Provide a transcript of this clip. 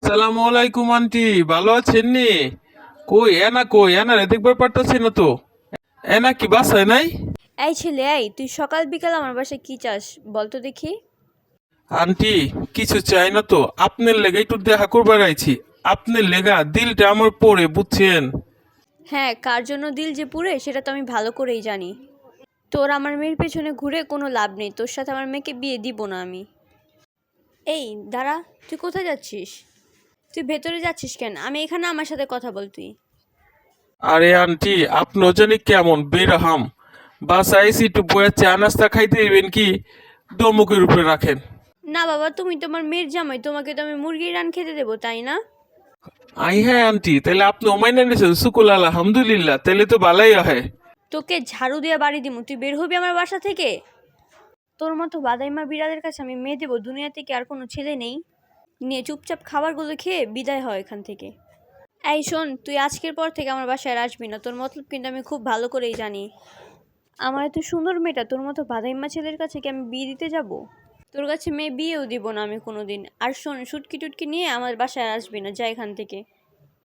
আসসালামু আলাইকুম আন্টি, ভালো আছেন নি? কই এনা দেখবার পারতাছি না তো। এনা কি বাসায় নাই? এই ছেলে, এই তুই সকাল বিকাল আমার বাসায় কি চাস বল তো দেখি। আন্টি, কিছু চাই না তো, আপনার লেগে একটু দেখা করবার আইছি। আপনার লেগা দিলটা আমার পড়ে, বুঝছেন? হ্যাঁ, কার জন্য দিল যে পুড়ে সেটা তো আমি ভালো করেই জানি। তোর আমার মেয়ের পেছনে ঘুরে কোনো লাভ নেই, তোর সাথে আমার মেয়েকে বিয়ে দিব না আমি। এই দাঁড়া, তুই কোথায় যাচ্ছিস? তুই ভেতরে যাচ্ছিস কেন? আমি এখানে, আমার সাথে কথা বল তুই। আরে আন্টি, আপনিও জানি কেমন বেরহাম। বাসায় এসে একটু বয়া চা নাস্তা খাইতে দিবেন কি? দমকের উপরে রাখেন। না বাবা, তুমি তোমার মেয়ের জামাই, তোমাকে তো আমি মুরগির রান খেতে দেবো, তাই না? হ্যাঁ আন্টি, তাহলে আপনি ওমাইনা নিয়েছেন, শুকুল আলহামদুলিল্লাহ, তাহলে তো ভালাই হয়। তোকে ঝাড়ু দিয়ে বাড়ি দিমু, তুই বের হবি আমার বাসা থেকে। তোর মতো বাদাইমা বিড়ালের কাছে আমি মেয়ে দেবো? দুনিয়াতে কি আর কোনো ছেলে নেই? নিয়ে চুপচাপ খাবারগুলো খেয়ে বিদায় হয় এখান থেকে। এই শোন, তুই আজকের পর থেকে আমার বাসায় আর আসবি না, তোর মতলব কিন্তু আমি খুব ভালো করেই জানি। আমার এত সুন্দর মেয়েটা তোর মতো বাদাইম্মা ছেলের কাছে কি আমি বিয়ে দিতে যাব? তোর কাছে মেয়ে বিয়েও দিব না আমি কোনোদিন। আর শোন, সুটকি টুটকি নিয়ে আমার বাসায় আর আসবি না, যা এখান থেকে।